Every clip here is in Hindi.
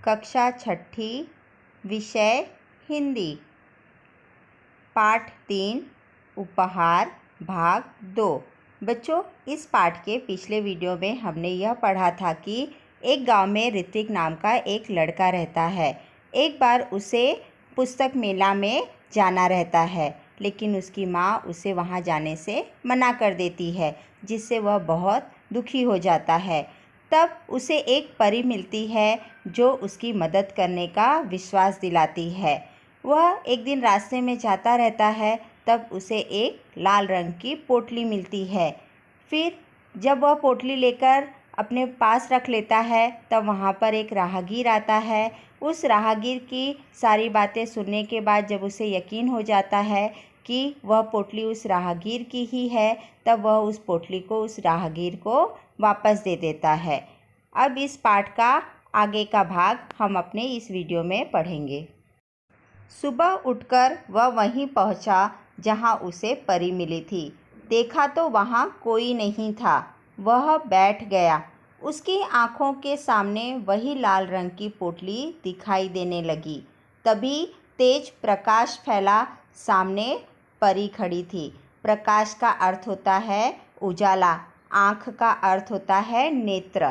कक्षा छठी, विषय हिंदी। पाठ 3 उपहार भाग 2। बच्चों, इस पाठ के पिछले वीडियो में हमने यह पढ़ा था कि एक गांव में ऋत्विक नाम का एक लड़का रहता है। एक बार उसे पुस्तक मेला में जाना रहता है, लेकिन उसकी माँ उसे वहाँ जाने से मना कर देती है, जिससे वह बहुत दुखी हो जाता है। तब उसे एक परी मिलती है जो उसकी मदद करने का विश्वास दिलाती है। वह एक दिन रास्ते में जाता रहता है, तब उसे एक लाल रंग की पोटली मिलती है। फिर जब वह पोटली लेकर अपने पास रख लेता है, तब वहाँ पर एक राहगीर आता है। उस राहगीर की सारी बातें सुनने के बाद जब उसे यकीन हो जाता है कि वह पोटली उस राहगीर की ही है, तब वह उस पोटली को उस राहगीर को वापस दे देता है। अब इस पाठ का आगे का भाग हम अपने इस वीडियो में पढ़ेंगे। सुबह उठकर वह वहीं पहुंचा जहां उसे परी मिली थी। देखा तो वहां कोई नहीं था। वह बैठ गया। उसकी आंखों के सामने वही लाल रंग की पोटली दिखाई देने लगी। तभी तेज प्रकाश फैला। सामने परी खड़ी थी। प्रकाश का अर्थ होता है उजाला, आँख का अर्थ होता है नेत्र।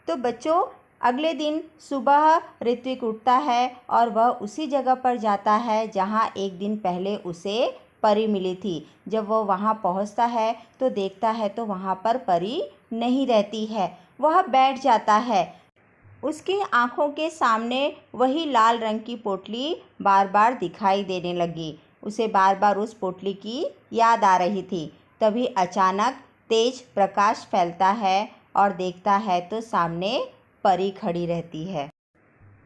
तो बच्चों, अगले दिन सुबह ऋत्विक उठता है और वह उसी जगह पर जाता है जहां एक दिन पहले उसे परी मिली थी। जब वह वहां पहुंचता है तो देखता है तो वहां पर परी नहीं रहती है। वह बैठ जाता है। उसकी आंखों के सामने वही लाल रंग की पोटली बार बार दिखाई देने लगी। उसे बार बार उस पोटली की याद आ रही थी। तभी अचानक तेज प्रकाश फैलता है और देखता है तो सामने परी खड़ी रहती है।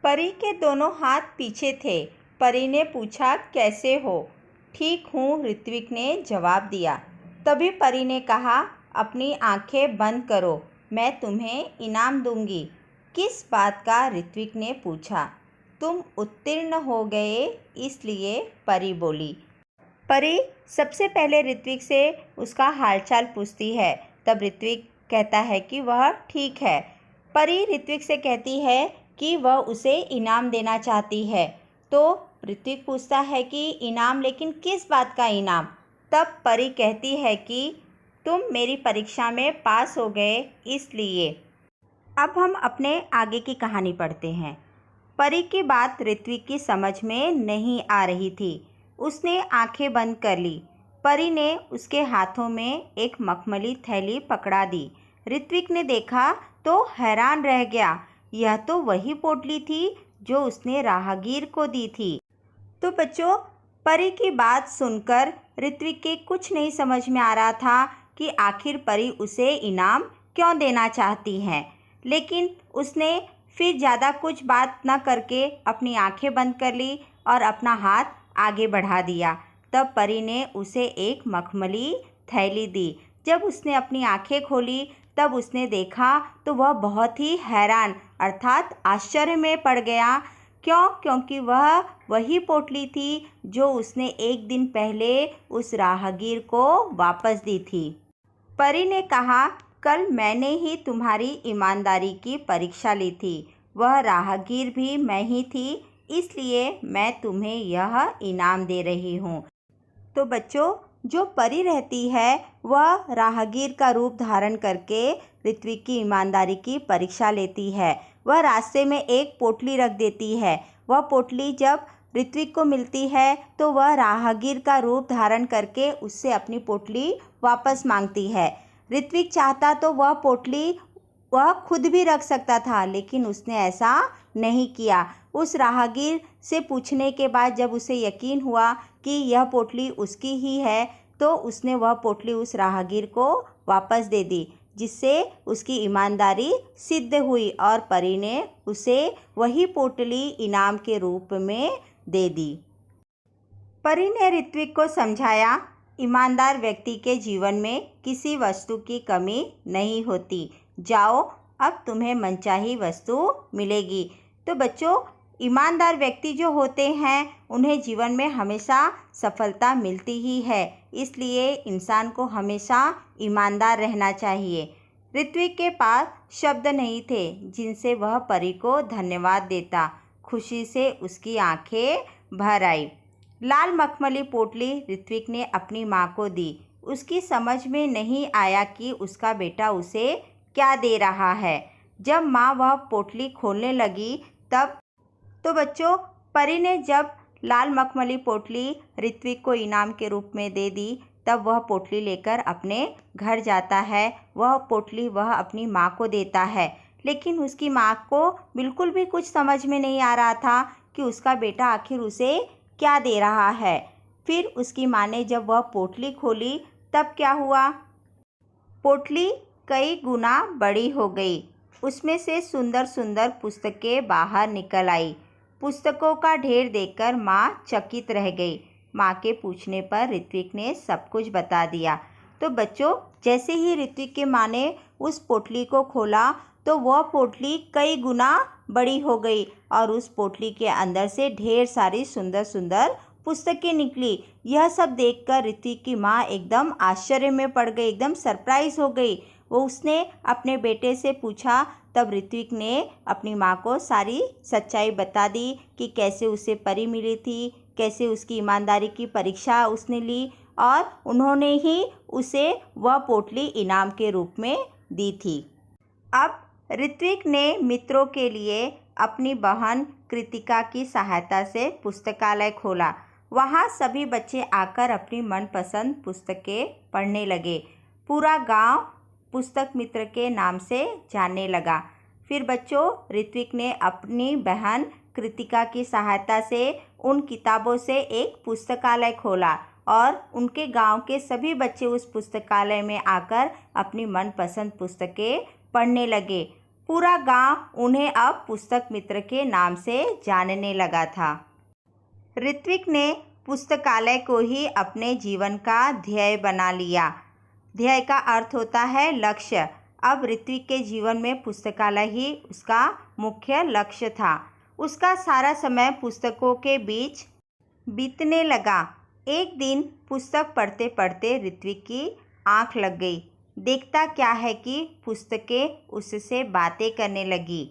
परी के दोनों हाथ पीछे थे। परी ने पूछा, कैसे हो? ठीक हूँ, ऋत्विक ने जवाब दिया। तभी परी ने कहा, अपनी आंखें बंद करो, मैं तुम्हें इनाम दूंगी। किस बात का? ऋत्विक ने पूछा। तुम उत्तीर्ण हो गए, इसलिए, परी बोली। परी सबसे पहले ऋत्विक से उसका हालचाल पूछती है। तब ऋत्विक कहता है कि वह ठीक है। परी ऋत्विक से कहती है कि वह उसे इनाम देना चाहती है। तो ऋत्विक पूछता है कि इनाम, लेकिन किस बात का इनाम? तब परी कहती है कि तुम मेरी परीक्षा में पास हो गए, इसलिए। अब हम अपने आगे की कहानी पढ़ते हैं। परी की बात ऋत्विक की समझ में नहीं आ रही थी। उसने आंखें बंद कर ली। परी ने उसके हाथों में एक मखमली थैली पकड़ा दी। ऋत्विक ने देखा तो हैरान रह गया। यह तो वही पोटली थी जो उसने राहगीर को दी थी। तो बच्चों, परी की बात सुनकर ऋत्विक के कुछ नहीं समझ में आ रहा था कि आखिर परी उसे इनाम क्यों देना चाहती हैं। लेकिन उसने फिर ज़्यादा कुछ बात न करके अपनी आंखें बंद कर ली और अपना हाथ आगे बढ़ा दिया। तब परी ने उसे एक मखमली थैली दी। जब उसने अपनी आंखें खोली तब उसने देखा तो वह बहुत ही हैरान अर्थात आश्चर्य में पड़ गया। क्यों? क्योंकि वह वही पोटली थी जो उसने एक दिन पहले उस राहगीर को वापस दी थी। परी ने कहा, कल मैंने ही तुम्हारी ईमानदारी की परीक्षा ली थी। वह राहगीर भी मैं ही थी, इसलिए मैं तुम्हें यह इनाम दे रही हूँ। तो बच्चों, जो परी रहती है वह राहगीर का रूप धारण करके ऋत्विक की ईमानदारी की परीक्षा लेती है। वह रास्ते में एक पोटली रख देती है। वह पोटली जब ऋत्विक को मिलती है तो वह राहगीर का रूप धारण करके उससे अपनी पोटली वापस मांगती है। ऋत्विक चाहता तो वह पोटली वह खुद भी रख सकता था, लेकिन उसने ऐसा नहीं किया। उस राहगीर से पूछने के बाद जब उसे यकीन हुआ कि यह पोटली उसकी ही है, तो उसने वह पोटली उस राहगीर को वापस दे दी, जिससे उसकी ईमानदारी सिद्ध हुई और परी ने उसे वही पोटली इनाम के रूप में दे दी। परी ने ऋत्विक को समझाया, ईमानदार व्यक्ति के जीवन में किसी वस्तु की कमी नहीं होती। जाओ, अब तुम्हें मनचाही वस्तु मिलेगी। तो बच्चों, ईमानदार व्यक्ति जो होते हैं उन्हें जीवन में हमेशा सफलता मिलती ही है, इसलिए इंसान को हमेशा ईमानदार रहना चाहिए। ऋत्विक के पास शब्द नहीं थे जिनसे वह परी को धन्यवाद देता। खुशी से उसकी आंखें भर आई। लाल मखमली पोटली ऋत्विक ने अपनी माँ को दी। उसकी समझ में नहीं आया कि उसका बेटा उसे क्या दे रहा है। जब माँ वह पोटली खोलने लगी तब तो बच्चों, परी ने जब लाल मखमली पोटली ऋत्विक को इनाम के रूप में दे दी, तब वह पोटली लेकर अपने घर जाता है। वह पोटली वह अपनी माँ को देता है, लेकिन उसकी माँ को बिल्कुल भी कुछ समझ में नहीं आ रहा था कि उसका बेटा आखिर उसे क्या दे रहा है। फिर उसकी माँ ने जब वह पोटली खोली तब क्या हुआ? पोटली कई गुना बड़ी हो गई। उसमें से सुंदर सुंदर पुस्तकें बाहर निकल आई। पुस्तकों का ढेर देखकर माँ चकित रह गई। माँ के पूछने पर ऋत्विक ने सब कुछ बता दिया। तो बच्चों, जैसे ही ऋत्विक की माँ ने उस पोटली को खोला तो वह पोटली कई गुना बड़ी हो गई और उस पोटली के अंदर से ढेर सारी सुंदर सुंदर पुस्तकें निकली। यह सब देखकर ऋत्विक की माँ एकदम आश्चर्य में पड़ गई, एकदम सरप्राइज हो गई। उसने अपने बेटे से पूछा, तब ऋत्विक ने अपनी माँ को सारी सच्चाई बता दी कि कैसे उसे परी मिली थी, कैसे उसकी ईमानदारी की परीक्षा उसने ली और उन्होंने ही उसे वह पोटली इनाम के रूप में दी थी। अब ऋत्विक ने मित्रों के लिए अपनी बहन कृतिका की सहायता से पुस्तकालय खोला। वहाँ सभी बच्चे आकर अपनी मनपसंद पुस्तकें पढ़ने लगे। पूरा गांव पुस्तक मित्र के नाम से जानने लगा। फिर बच्चों, ऋत्विक ने अपनी बहन कृतिका की सहायता से उन किताबों से एक पुस्तकालय खोला और उनके गांव के सभी बच्चे उस पुस्तकालय में आकर अपनी मनपसंद पुस्तकें पढ़ने लगे। पूरा गांव उन्हें अब पुस्तक मित्र के नाम से जानने लगा था। ऋत्विक ने पुस्तकालय को ही अपने जीवन का ध्येय बना लिया। ध्येय का अर्थ होता है लक्ष्य। अब ऋत्विक के जीवन में पुस्तकालय ही उसका मुख्य लक्ष्य था। उसका सारा समय पुस्तकों के बीच बीतने लगा। एक दिन पुस्तक पढ़ते पढ़ते ऋत्विक की आंख लग गई। देखता क्या है कि पुस्तकें उससे बातें करने लगी।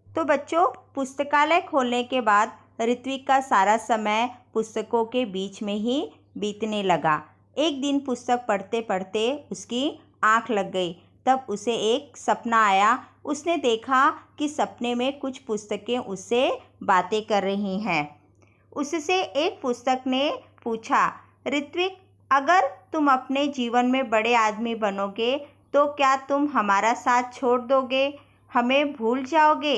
तो बच्चों, पुस्तकालय खोलने के बाद ऋत्विक का सारा समय पुस्तकों के बीच में ही बीतने लगा। एक दिन पुस्तक पढ़ते पढ़ते उसकी आंख लग गई। तब उसे एक सपना आया। उसने देखा कि सपने में कुछ पुस्तकें उससे बातें कर रही हैं। उससे एक पुस्तक ने पूछा, ऋत्विक, अगर तुम अपने जीवन में बड़े आदमी बनोगे तो क्या तुम हमारा साथ छोड़ दोगे, हमें भूल जाओगे?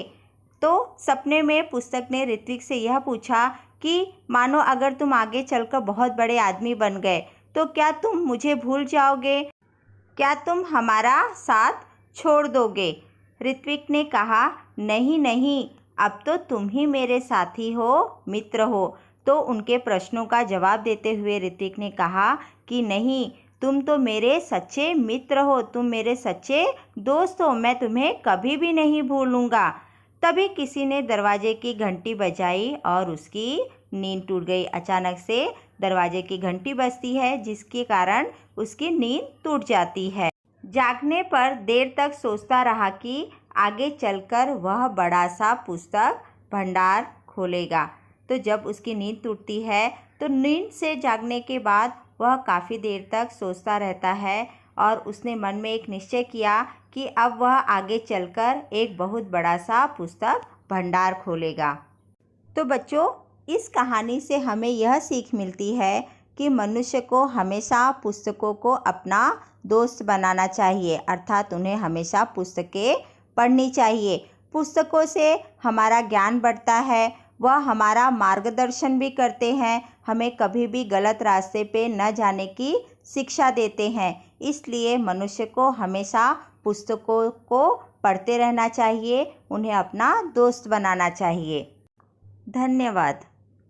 तो सपने में पुस्तक ने ऋत्विक से यह पूछा कि मानो अगर तुम आगे चलकर बहुत बड़े आदमी बन गए तो क्या तुम मुझे भूल जाओगे? क्या तुम हमारा साथ छोड़ दोगे? ऋत्विक ने कहा, नहीं नहीं, अब तो तुम ही मेरे साथी हो, मित्र हो। तो उनके प्रश्नों का जवाब देते हुए ऋत्विक ने कहा कि नहीं, तुम तो मेरे सच्चे मित्र हो, तुम मेरे सच्चे दोस्त हो, मैं तुम्हें कभी भी नहीं भूलूंगा। तभी किसी ने दरवाजे की घंटी बजाई और उसकी नींद टूट गई। अचानक से दरवाजे की घंटी बजती है, जिसके कारण उसकी नींद टूट जाती है। जागने पर देर तक सोचता रहा कि आगे चलकर वह बड़ा सा पुस्तक भंडार खोलेगा। तो जब उसकी नींद टूटती है तो नींद से जागने के बाद वह काफ़ी देर तक सोचता रहता है और उसने मन में एक निश्चय किया कि अब वह आगे चलकर एक बहुत बड़ा सा पुस्तक भंडार खोलेगा। तो बच्चों, इस कहानी से हमें यह सीख मिलती है कि मनुष्य को हमेशा पुस्तकों को अपना दोस्त बनाना चाहिए, अर्थात उन्हें हमेशा पुस्तकें पढ़नी चाहिए। पुस्तकों से हमारा ज्ञान बढ़ता है, वह हमारा मार्गदर्शन भी करते हैं, हमें कभी भी गलत रास्ते पे न जाने की शिक्षा देते हैं। इसलिए मनुष्य को हमेशा पुस्तकों को पढ़ते रहना चाहिए, उन्हें अपना दोस्त बनाना चाहिए। धन्यवाद।